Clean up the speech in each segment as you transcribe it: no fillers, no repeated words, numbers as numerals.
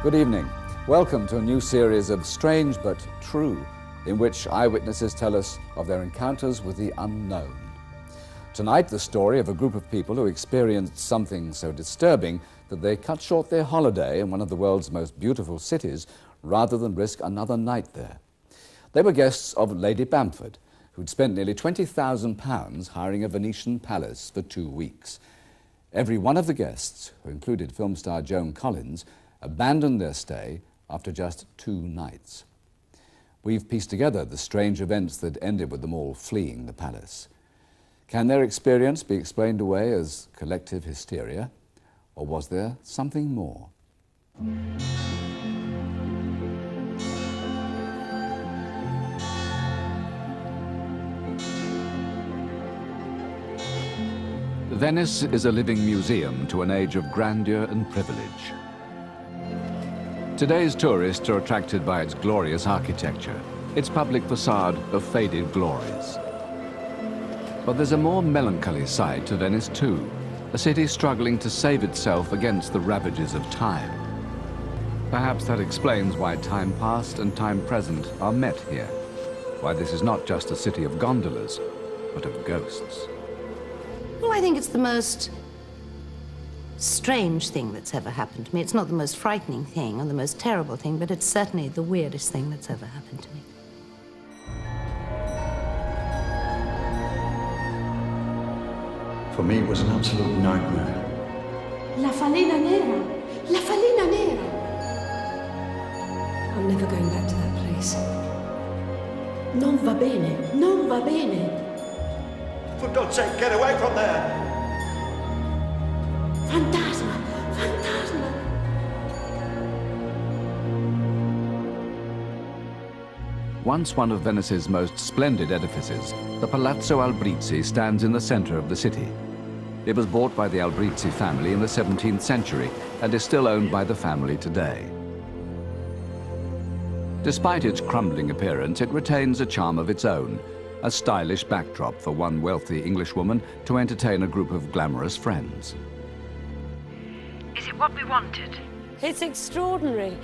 Good evening. Welcome to a new series of Strange but True, in which eyewitnesses tell us of their encounters with the unknown. Tonight, the story of a group of people who experienced something so disturbing that they cut short their holiday in one of the world's most beautiful cities rather than risk another night there. They were guests of Lady Bamford, who'd spent nearly £20,000 hiring a Venetian palace for 2 weeks. Every one of the guests, who included film star Joan Collins, abandoned their stay after just 2 nights. We've pieced together the strange events that ended with them all fleeing the palace. Can their experience be explained away as collective hysteria, or was there something more? Venice is a living museum to an age of grandeur and privilege. Today's tourists are attracted by its glorious architecture, its public facade of faded glories. But there's a more melancholy side to Venice too, a city struggling to save itself against the ravages of time. Perhaps that explains why time past and time present are met here, why this is not just a city of gondolas, but of ghosts. Well, I think it's the most strange thing that's ever happened to me. It's not the most frightening thing or the most terrible thing, but it's certainly the weirdest thing that's ever happened to me. For me, it was an absolute nightmare. La Fallina Nera! La Fallina Nera! I'm never going back to that place. Non va bene! Non va bene! For God's sake, get away from there! Fantasma! Fantasma! Once one of Venice's most splendid edifices, the Palazzo Albrizzi stands in the center of the city. It was bought by the Albrizzi family in the 17th century and is still owned by the family today. Despite its crumbling appearance, it retains a charm of its own, a stylish backdrop for one wealthy Englishwoman to entertain a group of glamorous friends. Is it what we wanted? It's extraordinary.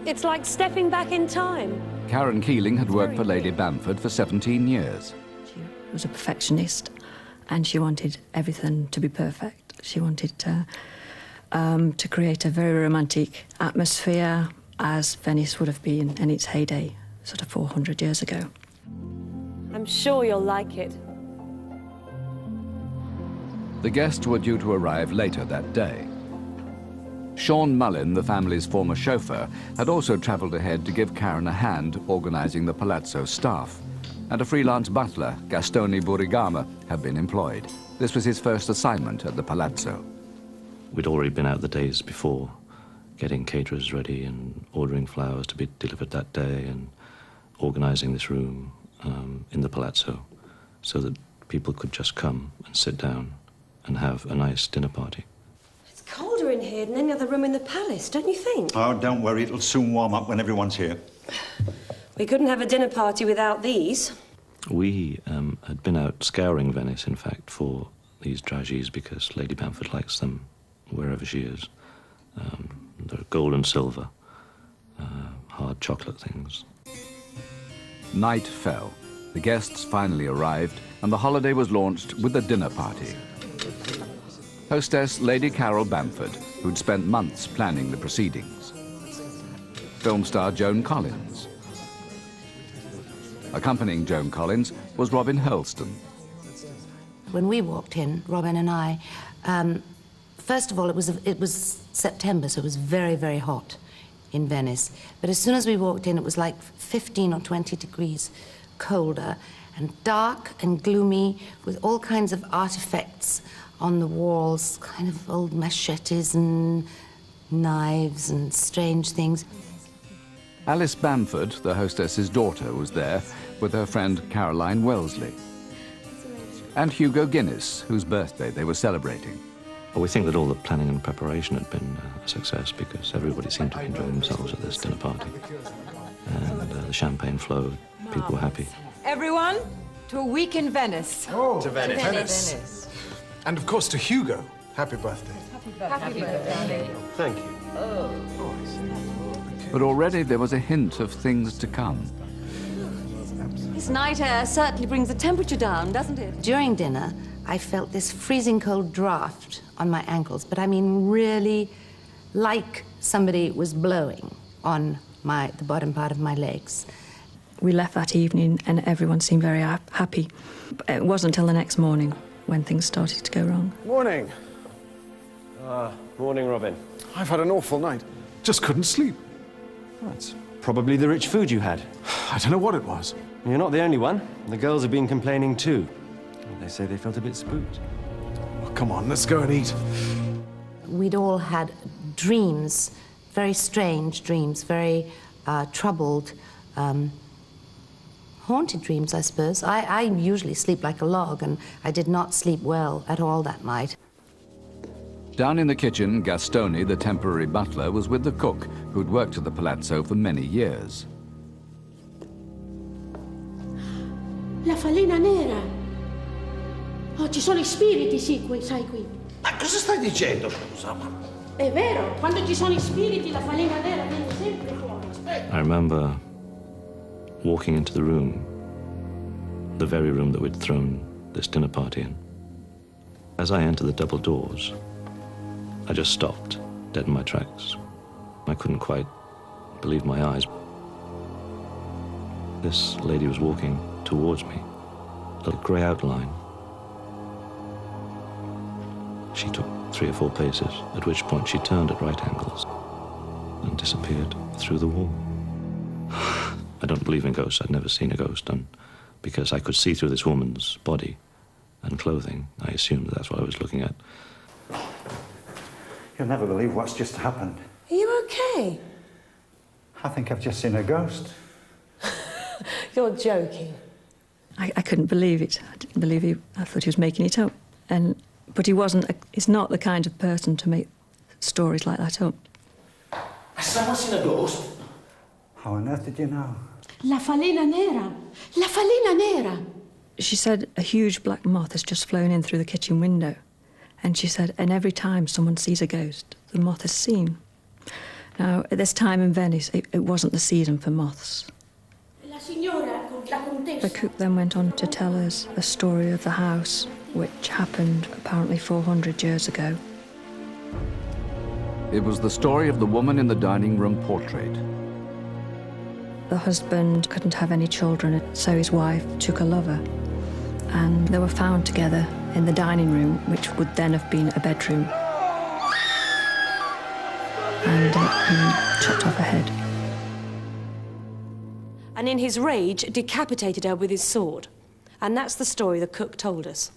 It's like stepping back in time. Karen Keeling had worked for Lady Bamford for 17 years. She was a perfectionist, and she wanted everything to be perfect. She wanted to create a very romantic atmosphere, as Venice would have been in its heyday, sort of 400 years ago. I'm sure you'll like it. The guests were due to arrive later that day. Sean Mullin, the family's former chauffeur, had also travelled ahead to give Karen a hand organising the Palazzo staff, and a freelance butler, Gastone Burigama, had been employed. This was his first assignment at the Palazzo. We'd already been out the days before, getting caterers ready and ordering flowers to be delivered that day and organising this room in the Palazzo so that people could just come and sit down and have a nice dinner party. It's colder in here than any other room in the palace, don't you think? Oh, don't worry, it'll soon warm up when everyone's here. We couldn't have a dinner party without these. We had been out scouring Venice, in fact, for these dragées because Lady Bamford likes them wherever she is. They're gold and silver, hard chocolate things. Night fell. The guests finally arrived, and the holiday was launched with a dinner party. Hostess Lady Carol Bamford, who'd spent months planning the proceedings. Film star Joan Collins. Accompanying Joan Collins was Robin Hurlstone. When we walked in, Robin and I, first of all, it was September, so it was very, very hot in Venice. But as soon as we walked in, it was like 15 or 20 degrees colder and dark and gloomy with all kinds of artifacts on the walls, kind of old machetes and knives and strange things. Alice Bamford, the hostess's daughter, was there with her friend Caroline Wellesley. And Hugo Guinness, whose birthday they were celebrating. Well, we think that all the planning and preparation had been a success because everybody seemed to enjoy themselves at this dinner party. And the champagne flowed, people were happy. Everyone, to a week in Venice. Oh, to Venice. And of course to Hugo. Happy birthday. Happy birthday. Thank you. But already there was a hint of things to come. This night air certainly brings the temperature down, doesn't it? During dinner, I felt this freezing cold draft on my ankles, but I mean really like somebody was blowing on the bottom part of my legs. We left that evening and everyone seemed very happy. It wasn't until the next morning when things started to go wrong. Morning. Morning, Robin. I've had an awful night. Just couldn't sleep. That's probably the rich food you had. I don't know what it was. You're not the only one. The girls have been complaining too. They say they felt a bit spooked. Oh, come on, let's go and eat. We'd all had dreams, very strange dreams, very troubled, haunted dreams, I suppose. I usually sleep like a log, and I did not sleep well at all that night. Down in the kitchen, Gastoni, the temporary butler, was with the cook, who'd worked at the palazzo for many years. La falena nera. Oh, ci sono i spiriti, sì, sai qui. Ma cosa stai dicendo, scusa? È vero, quando ci sono i spiriti, la falena nera viene sempre fuori. I remember walking into the room, the very room that we'd thrown this dinner party in. As I entered the double doors, I just stopped, dead in my tracks. I couldn't quite believe my eyes. This lady was walking towards me, a little grey outline. She took 3 or 4 paces, at which point she turned at right angles and disappeared through the wall. I don't believe in ghosts. I'd never seen a ghost, and because I could see through this woman's body and clothing, I assumed that's what I was looking at. You'll never believe what's just happened. Are you okay? I think I've just seen a ghost. You're joking. I couldn't believe it. I didn't believe I thought he was making it up. But he wasn't. He's not the kind of person to make stories like that up. Has someone seen a ghost? How on earth did you know? La falena nera. La falena nera. She said a huge black moth has just flown in through the kitchen window. And she said, and every time someone sees a ghost, the moth is seen. Now, at this time in Venice, it wasn't the season for moths. La signora, la contessa. The cook then went on to tell us the story of the house, which happened apparently 400 years ago. It was the story of the woman in the dining room portrait. The husband couldn't have any children, so his wife took a lover. And they were found together in the dining room, which would then have been a bedroom. And he chopped off her head. And in his rage, decapitated her with his sword. And that's the story the cook told us.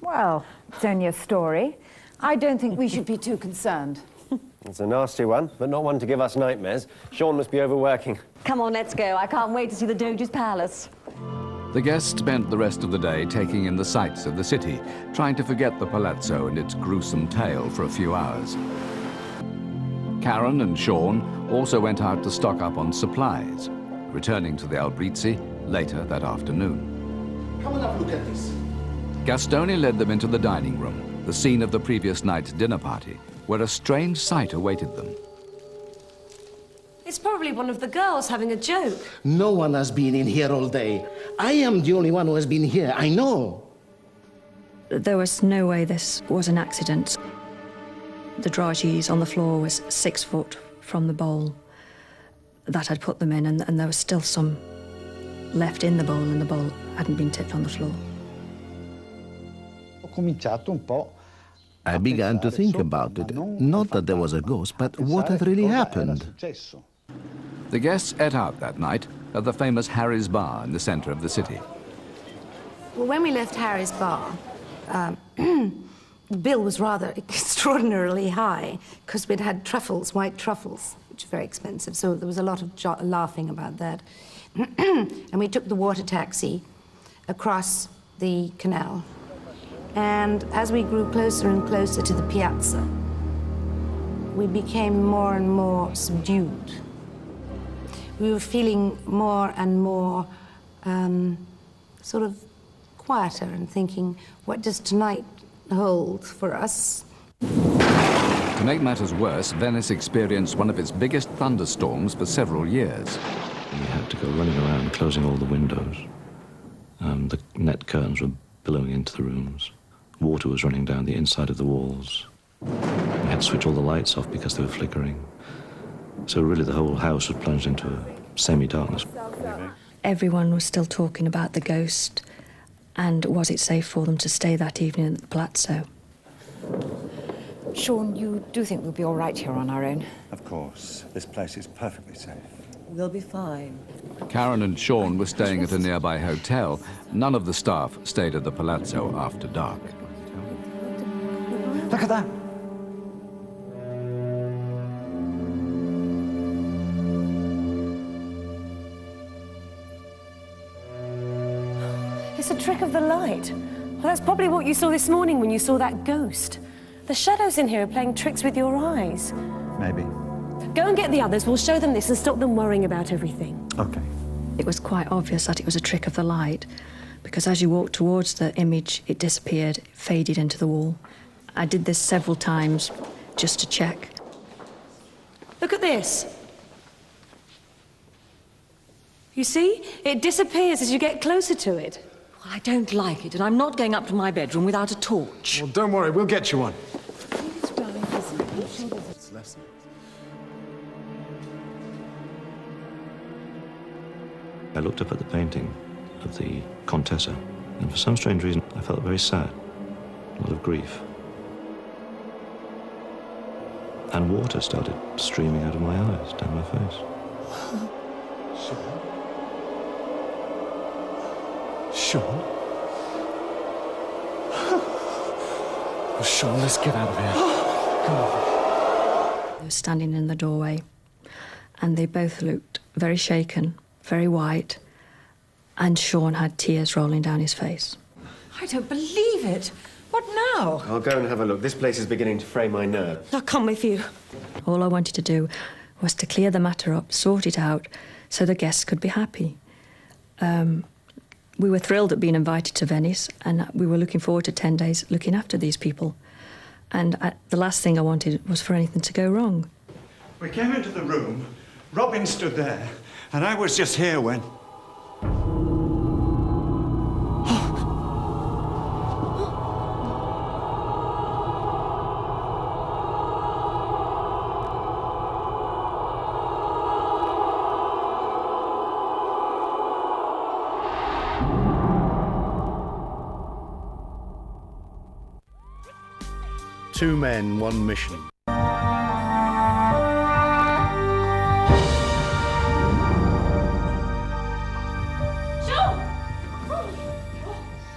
Well, it's only a story. I don't think we should be too concerned. It's a nasty one, but not one to give us nightmares. Sean must be overworking. Come on, let's go. I can't wait to see the Doge's palace. The guests spent the rest of the day taking in the sights of the city, trying to forget the palazzo and its gruesome tale for a few hours. Karen and Sean also went out to stock up on supplies, returning to the Albrizzi later that afternoon. Come and have a look at this. Gastoni led them into the dining room, the scene of the previous night's dinner party, where a strange sight awaited them. It's probably one of the girls having a joke. No one has been in here all day. I am the only one who has been here, I know. There was no way this was an accident. The dragées on the floor was 6 foot from the bowl that had put them in, and there was still some left in the bowl, and the bowl hadn't been tipped on the floor. I began to think about it. Not that there was a ghost, but what had really happened. The guests ate out that night at the famous Harry's Bar in the center of the city. Well, when we left Harry's Bar, the bill was rather extraordinarily high because we'd had truffles, white truffles, which are very expensive, so there was a lot of laughing about that. And we took the water taxi across the canal. And as we grew closer and closer to the piazza, we became more and more subdued. We were feeling more and more sort of quieter and thinking, what does tonight hold for us? To make matters worse, Venice experienced one of its biggest thunderstorms for several years. We had to go running around, closing all the windows. The net curtains were billowing into the rooms. Water was running down the inside of the walls. We had to switch all the lights off because they were flickering. So really the whole house was plunged into a semi-darkness. Everyone was still talking about the ghost, and was it safe for them to stay that evening at the Palazzo? Sean, you do think we'll be all right here on our own? Of course. This place is perfectly safe. We'll be fine. Karen and Sean were staying at a nearby hotel. None of the staff stayed at the Palazzo after dark. Look at that! It's a trick of the light. Well, that's probably what you saw this morning when you saw that ghost. The shadows in here are playing tricks with your eyes. Maybe. Go and get the others. We'll show them this and stop them worrying about everything. Okay. It was quite obvious that it was a trick of the light, because as you walked towards the image, it disappeared, it faded into the wall. I did this several times just to check. Look at this. You see? It disappears as you get closer to it. Well, I don't like it, and I'm not going up to my bedroom without a torch. Well, don't worry, we'll get you one. I looked up at the painting of the Contessa, and for some strange reason, I felt very sad, a lot of grief. And water started streaming out of my eyes, down my face. Sean? Oh, Sean, let's get out of here. Come on. They were standing in the doorway, and they both looked very shaken, very white, and Sean had tears rolling down his face. I don't believe it. What now? I'll go and have a look. This place is beginning to fray my nerves. I'll come with you. All I wanted to do was to clear the matter up, sort it out, so the guests could be happy. We were thrilled at being invited to Venice, and we were looking forward to 10 days looking after these people. And the last thing I wanted was for anything to go wrong. We came into the room, Robin stood there, and I was just here when... Two men, one mission.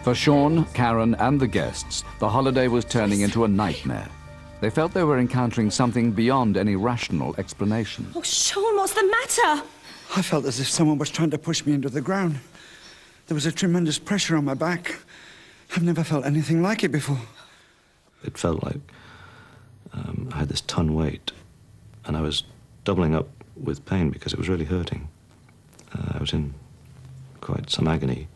For Sean, Karen, and the guests, the holiday was turning into a nightmare. They felt they were encountering something beyond any rational explanation. Oh, Sean, what's the matter? I felt as if someone was trying to push me into the ground. There was a tremendous pressure on my back. I've never felt anything like it before. It felt like I had this ton weight, and I was doubling up with pain because it was really hurting. I was in quite some agony.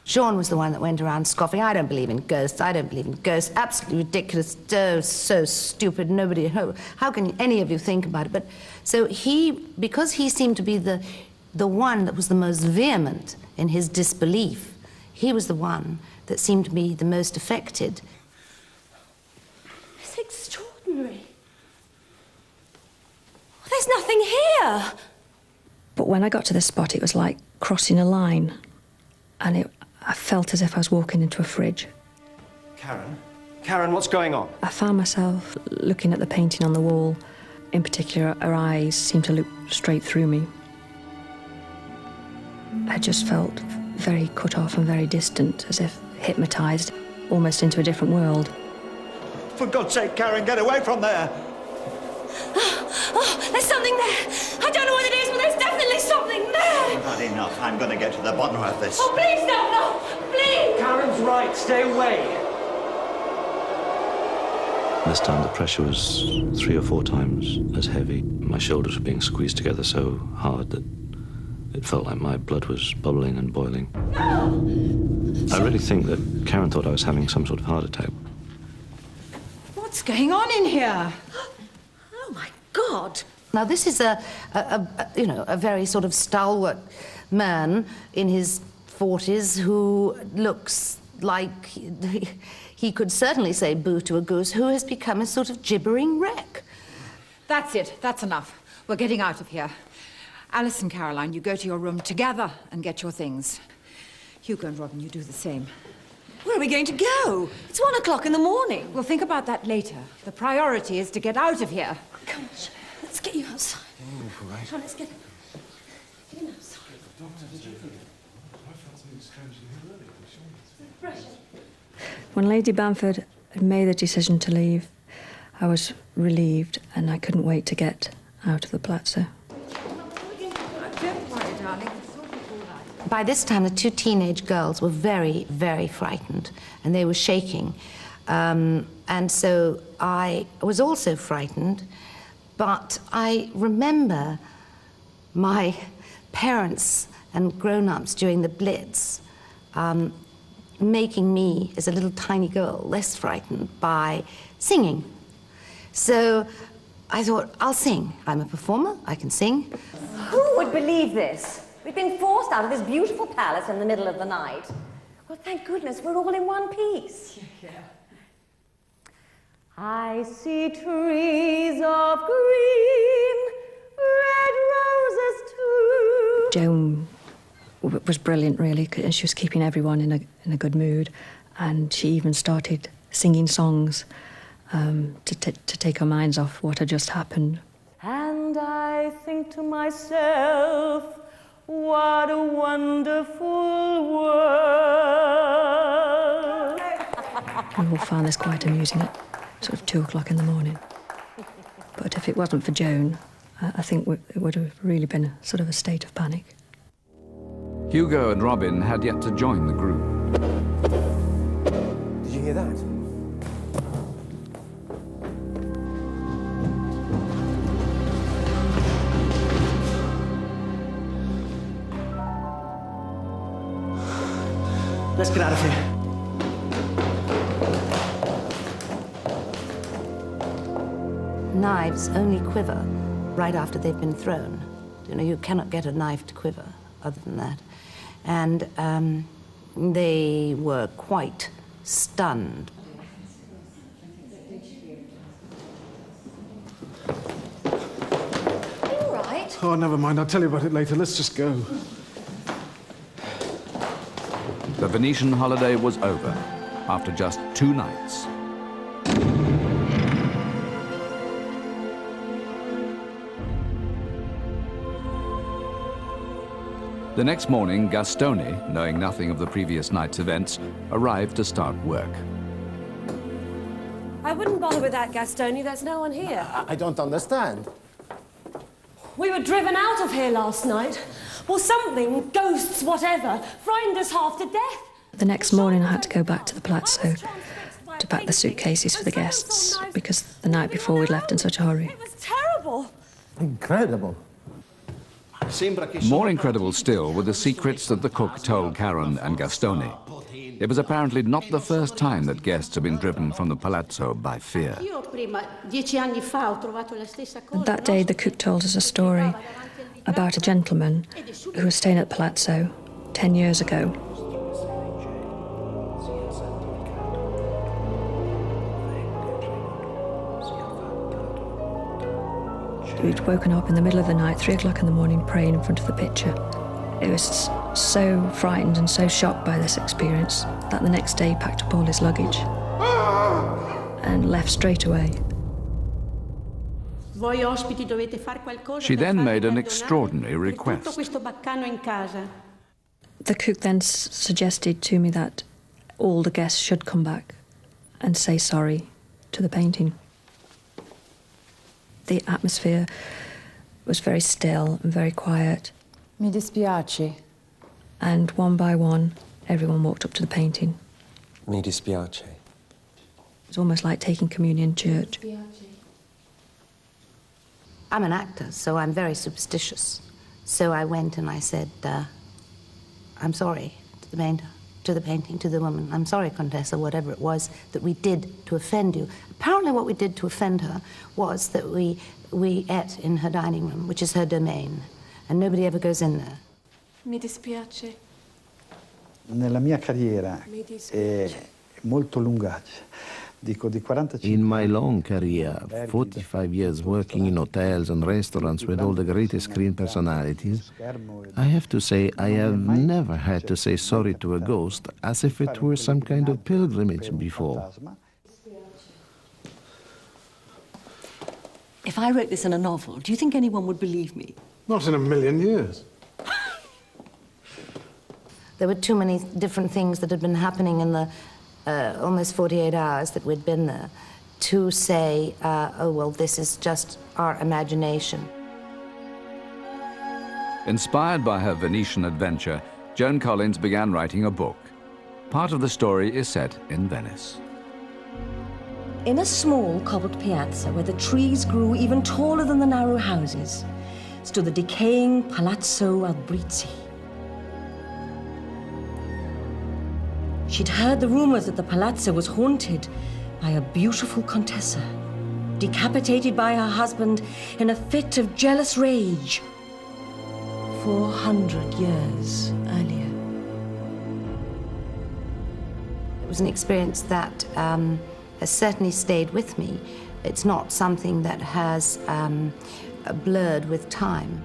Sean was the one that went around scoffing, I don't believe in ghosts, I don't believe in ghosts, absolutely ridiculous, so stupid, nobody, how can any of you think about it? But so because he seemed to be the one that was the most vehement in his disbelief, he was the one that seemed to be the most affected. It's extraordinary. There's nothing here. But when I got to this spot, it was like crossing a line, and I felt as if I was walking into a fridge. Karen? Karen, what's going on? I found myself looking at the painting on the wall. In particular, her eyes seemed to look straight through me. I just felt very cut off and very distant, as if hypnotised, almost into a different world. For God's sake, Karen, get away from there! Oh, there's something there. I don't know what it is, but there's definitely something there. I've had enough. I'm going to get to the bottom of this. Oh, please, no, please. Karen's right. Stay away. This time the pressure was 3 or 4 times as heavy. My shoulders were being squeezed together so hard that it felt like my blood was bubbling and boiling. No. I really think that Karen thought I was having some sort of heart attack. What's going on in here? Oh, my God! Now, this is a very sort of stalwart man in his 40s who looks like he could certainly say boo to a goose, who has become a sort of gibbering wreck. That's it. That's enough. We're getting out of here. Alice and Caroline, you go to your room together and get your things. Hugo and Robin, you do the same. Where are we going to go? It's 1 o'clock in the morning. We'll think about that later. The priority is to get out of here. Come on, let's get you outside. Oh, right. Come on, let's get in outside. When Lady Bamford had made the decision to leave, I was relieved and I couldn't wait to get out of the palazzo. Don't worry, darling. By this time, the two teenage girls were very, very frightened, and they were shaking. And so I was also frightened, but I remember my parents and grown-ups during the Blitz making me, as a little tiny girl, less frightened by singing. So I thought, I'll sing. I'm a performer, I can sing. Who would believe this? We've been forced out of this beautiful palace in the middle of the night. Well, thank goodness we're all in one piece. Yeah. I see trees of green, red roses too. Joan was brilliant, really, and she was keeping everyone in a good mood, and she even started singing songs to take our minds off what had just happened. And I think to myself, what a wonderful world. We all found this quite amusing at sort of 2 o'clock in the morning. But if it wasn't for Joan, I think it would have really been a sort of a state of panic. Hugo and Robin had yet to join the group. Did you hear that? Let's get out of here. Knives only quiver right after they've been thrown. You know, you cannot get a knife to quiver other than that. And they were quite stunned. Are you all right? Oh, never mind. I'll tell you about it later. Let's just go. The Venetian holiday was over after just 2 nights. The next morning, Gastone, knowing nothing of the previous night's events, arrived to start work. I wouldn't bother with that, Gastone. There's no one here. I don't understand. We were driven out of here last night. Well, something, ghosts, whatever, frightened us half to death. The next morning I had to go back to the palazzo to pack the suitcases for the guests, because the night before we'd left in such a hurry. It was terrible. Incredible. More incredible still were the secrets that the cook told Karen and Gastone. It was apparently not the first time that guests had been driven from the palazzo by fear. That day the cook told us a story about a gentleman who was staying at the palazzo 10 years ago. He'd woken up in the middle of the night, 3 o'clock in the morning, praying in front of the picture. He was so frightened and so shocked by this experience that the next day he packed up all his luggage and left straight away. She then made an extraordinary request. The cook then suggested to me that all the guests should come back and say sorry to the painting. The atmosphere was very still and very quiet. Mi dispiace. And one by one, everyone walked up to the painting. Mi dispiace. It was almost like taking communion in church. I'm an actor, so I'm very superstitious. So I went and I said, I'm sorry to the painter. to the painting, to the woman. I'm sorry, Contessa, whatever it was that we did to offend you. Apparently what we did to offend her was that we ate in her dining room, which is her domain, and nobody ever goes in there. Mi dispiace. Nella mia carriera è molto lunga. Dico, di 45 In my long career, 45 years working in hotels and restaurants with all the greatest screen personalities, I have to say I have never had to say sorry to a ghost as if it were some kind of pilgrimage before. If I wrote this in a novel, do you think anyone would believe me? Not in a million years. There were too many different things that had been happening in the almost 48 hours that we'd been there to say, oh, well, this is just our imagination. Inspired by her Venetian adventure, Joan Collins began writing a book. Part of the story is set in Venice. In a small cobbled piazza where the trees grew even taller than the narrow houses, stood the decaying Palazzo Albrizzi. She'd heard the rumors that the palazzo was haunted by a beautiful Contessa, decapitated by her husband in a fit of jealous rage 400 years earlier. It was an experience that has certainly stayed with me. It's not something that has blurred with time.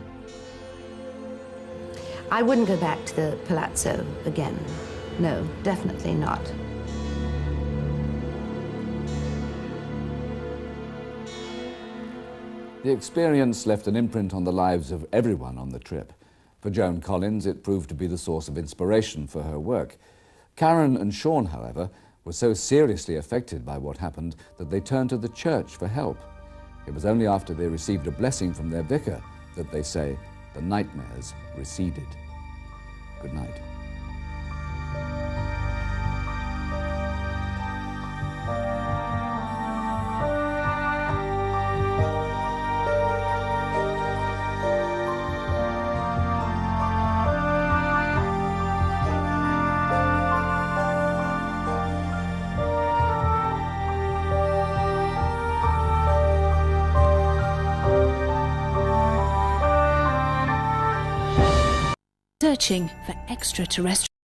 I wouldn't go back to the palazzo again. No, definitely not. The experience left an imprint on the lives of everyone on the trip. For Joan Collins, it proved to be the source of inspiration for her work. Karen and Sean, however, were so seriously affected by what happened that they turned to the church for help. It was only after they received a blessing from their vicar that they say the nightmares receded. Good night. Searching for extraterrestrial